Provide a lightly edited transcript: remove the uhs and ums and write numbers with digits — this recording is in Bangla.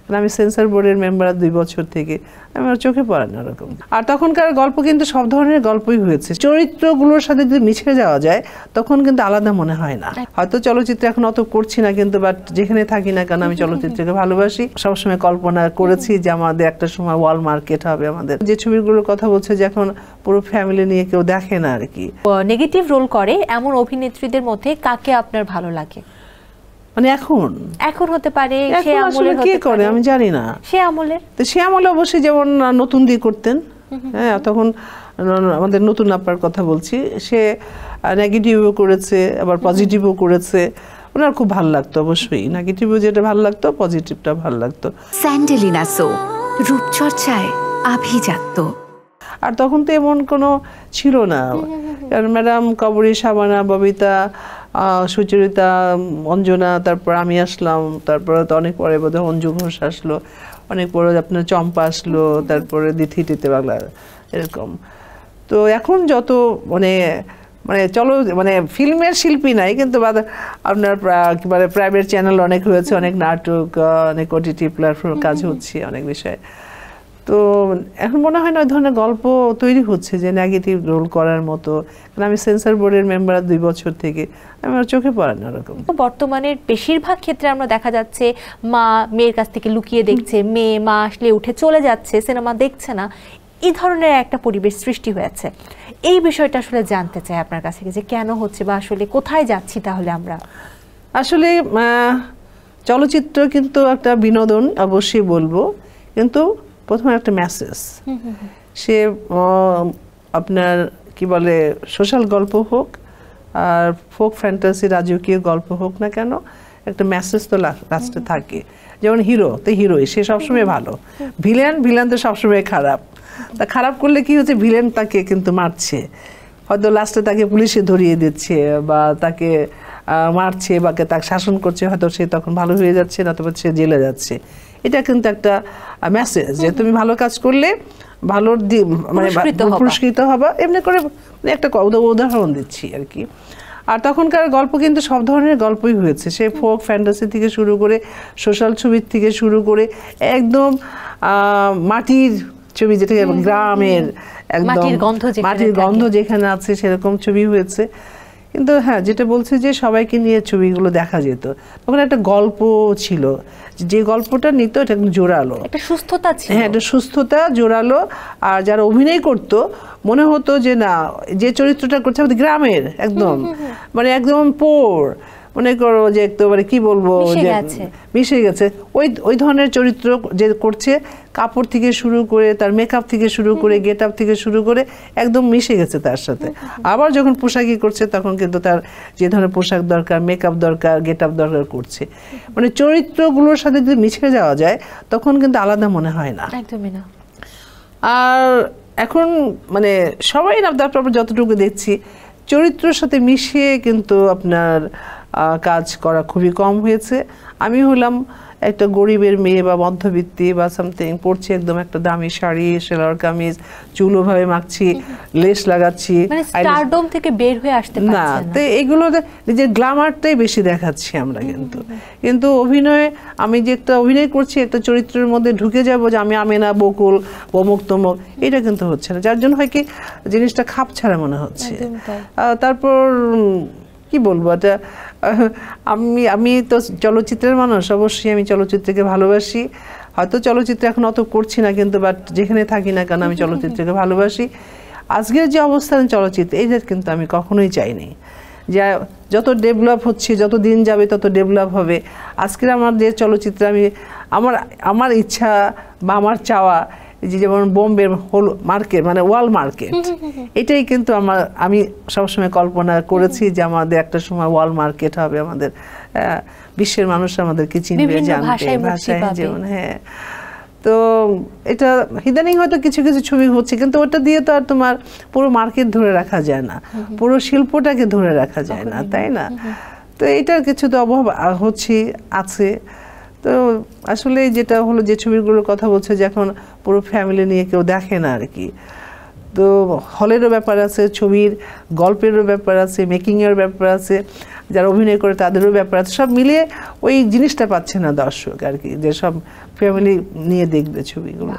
কারণ আমি সেন্সর বোর্ডের মেম্বার 2 বছর থেকে, আমার চোখে পড়ে না এরকম। আর তখনকার গল্প কিন্তু সব ধরনের গল্পই হয়েছে, চরিত্রগুলোর সাথে যদি মিশে যাওয়া যায় তখন কিন্তু আলাদা মনে হয় না। হয়তো চলচ্চিত্র এখন অত করছি না, কিন্তু বাট যেখানে থাকি না কেন আমি চলচ্চিত্রকে ভালোবাসি। সবসময় কল্পনা করেছি যে আমাদের একটা সময় ওয়াল মার্কেট হবে। আমাদের যে ছবিগুলোর কথা বলছে যে এখন পুরো ফ্যামিলি নিয়ে কেউ দেখে না আর কি। নেগেটিভ রোল করে এমন অভিনেত্রীদের মধ্যে কাকে আপনার ভালো লাগে? মানে এখন হতে পারে সে আমলের, কে করে আমি জানি না, সে আমলের। তো সে আমলে অবশ্যই যেমন নতুন দিয়ে করতেন, হ্যাঁ তখন আমাদের নতুন আপার কথা বলছি, সে নেগেটিভও করেছে আবার পজিটিভও করেছে। ওনার খুব ভালো লাগতো, অবশ্যই নেগেটিভও যেটা ভালো লাগতো, পজিটিভটা ভালো লাগতো। স্যান্ডেলিনা সো, রূপচর্চায় আভিজাত্য। আর তখন তো এমন কোনো ছিল না, কারণ ম্যাডাম কবরী, শাবানা, ববিতা, সুচরিতা, অঞ্জনা, তারপর আমি আসলাম, তারপরে তো অনেক পরে বোধহয় অঞ্জু ঘোষ আসলো, অনেক পরে আপনার চম্পা আসলো, তারপরে দিথিটিতে বাংলা, এরকম। তো এখন যত মানে চলো ফিল্মের শিল্পী নাই, কিন্তু আপনার মানে প্রাইভেট চ্যানেল অনেক হয়েছে, অনেক নাটক, অনেক ওটিটি প্ল্যাটফর্ম কাজ হচ্ছে, অনেক বিষয়ে। তো এখন মনে হয় না ওই ধরনের গল্প তৈরি হচ্ছে যে নেগেটিভ রোল করার মতো, কারণ আমি সেন্সর বোর্ডের মেম্বার 2 বছর থেকে, আমার চোখে পড়ে না এরকম। বর্তমানের বেশিরভাগ ক্ষেত্রে আমরা দেখা যাচ্ছে মা মেয়ের কাছ থেকে লুকিয়ে দেখছে, মেয়ে মা আসলে উঠে চলে যাচ্ছে, সিনেমা দেখছে না, এই ধরনের একটা পরিবেশ সৃষ্টি হয়েছে। এই বিষয়টা আসলে জানতে চাই আপনার কাছে যে কেন হচ্ছে বা আসলে কোথায় যাচ্ছি তাহলে আমরা। আসলে চলচ্চিত্র কিন্তু একটা বিনোদন, অবশ্যই বলবো, কিন্তু প্রথমে একটা মেসেজ, সে আপনার কি বলে সোশ্যাল গল্প হোক আর ফোক ফ্যান্টাসি রাজকীয় গল্প হোক না কেন, একটা মেসেজ তো লাস্টে থাকে। যেমন হিরো তো হিরোই, সে সবসময় ভালো, ভিলেন তো সবসময় খারাপ। তা খারাপ করলে কি হচ্ছে, ভিলেন তাকে কিন্তু মারছে, হয়তো লাস্টে তাকে পুলিশে ধরিয়ে দিচ্ছে বা তাকে মারছে বা তাকে শাসন করছে, হয়তো সে তখন ভালো হয়ে যাচ্ছে, না তবে সে জেলে যাচ্ছে। এটা কিন্তু একটা মেসেজ যে তুমি ভালো কাজ করলে ভালো মানে পুরস্কৃত হবা, এমনি করে একটা উদাহরণ দিচ্ছি আর কি। আর তখনকার গল্প কিন্তু সব ধরনের গল্পই হয়েছে, সে ফোক ফ্যান্টাসি থেকে শুরু করে সোশ্যাল ছবির থেকে শুরু করে একদম মাটির ছবি, যেটা গ্রামের একদম মাটির গন্ধ যেখানে আছে সেরকম ছবি হয়েছে। কিন্তু হ্যাঁ, যেটা বলছে যে সবাইকে নিয়ে ছবিগুলো দেখা যেত, তখন একটা গল্প ছিল, যে গল্পটা নিত এটা জোরালো, একটা সুস্থতা ছিল, হ্যাঁ একটা সুস্থতা, জোরালো। আর যারা অভিনয় করতো মনে হতো যে না, যে চরিত্রটা করছে আমাদের গ্রামের একদম, মানে একদম পোর, মনে করো যে একেবারে কি বলবো যে মিশে গেছে, ওই ধরনের চরিত্র যে করছে, কাপড় থেকে শুরু করে তার মেকআপ থেকে শুরু করে গেট আপ থেকে শুরু করে একদম মিশে গেছে তার সাথে। আবার যখন পোশাকি করছে তখন কিন্তু তার যে ধরনের পোশাক দরকার, মেকআপ দরকার, গেট আপ দরকার করছে, মানে চরিত্রগুলোর সাথে যদি মিশে যাওয়া যায় তখন কিন্তু আলাদা মনে হয় না, একদমই না। আর এখন মানে সবাই না, তারপর যতটুকু দেখছি চরিত্রের সাথে মিশিয়ে কিন্তু আপনার কাজ করা খুবই কম হয়েছে। আমি হলাম একটা গরিবের মেয়ে বা মধ্যবিত্তি বা সামথিং, পড়ছি একদম একটা দামি শাড়ি, সেলোয়ার কামিজ, চুল ওভাবে মাখছি, লেস লাগাচ্ছি, স্টারডম থেকে বের হয়ে আসতে পারছি না। তো এগুলো নিজের গ্ল্যামারটাই বেশি দেখাচ্ছি আমরা, কিন্তু অভিনয়ে আমি যে একটা অভিনয় করছি, একটা চরিত্রের মধ্যে ঢুকে যাবো যে আমি আমেনা, বকুল, অমুক তমুক, এটা কিন্তু হচ্ছে না, যার জন্য হয় কি জিনিসটা খাপ ছাড়া মনে হচ্ছে। তারপর কি বলবো, এটা আমি তো চলচ্চিত্রের মানুষ, অবশ্যই আমি চলচ্চিত্রকে ভালোবাসি। হয়তো চলচ্চিত্র এখন অত করছি না, কিন্তু বাট যেখানে থাকি না কেন আমি চলচ্চিত্রকে ভালোবাসি। আজকের যে অবস্থান চলচ্চিত্র, এইটা কিন্তু আমি কখনোই চাইনি যে যত ডেভেলপ হচ্ছে, যত দিন যাবে তত ডেভেলপ হবে। আজকের আমার যে চলচ্চিত্র, আমার ইচ্ছা বা আমার চাওয়া যে যেমন বোম্বের হোল মার্কেট মানে ওয়াল মার্কেট, এটাই কিন্তু আমি সবসময় কল্পনা করেছি যে আমাদের একটা সময় ওয়াল মার্কেট হবে, আমাদের বিশ্বের মানুষ আমাদেরকে চিনবে, জানবে, ভাষায় যেমন। হ্যাঁ, তো এটা ইদানিং হয়তো কিছু কিছু ছবি হচ্ছে, কিন্তু ওটা দিয়ে তো আর তোমার পুরো মার্কেট ধরে রাখা যায় না, পুরো শিল্পটাকে ধরে রাখা যায় না, তাই না? তো এটার কিছু তো অভাব আছে। তো আসলে যেটা হলো, যে ছবিগুলোর কথা বলছে যে এখন পুরো ফ্যামিলি নিয়ে কেউ দেখে না আর কি। তো হলেরও ব্যাপার আছে, ছবির গল্পেরও ব্যাপার আছে, মেকিংয়ের ব্যাপার আছে, যারা অভিনয় করে তাদেরও ব্যাপার আছে, সব মিলিয়ে ওই জিনিসটা পাচ্ছে না দর্শক আর কি, যে সব ফ্যামিলি নিয়ে দেখবে ছবিগুলো।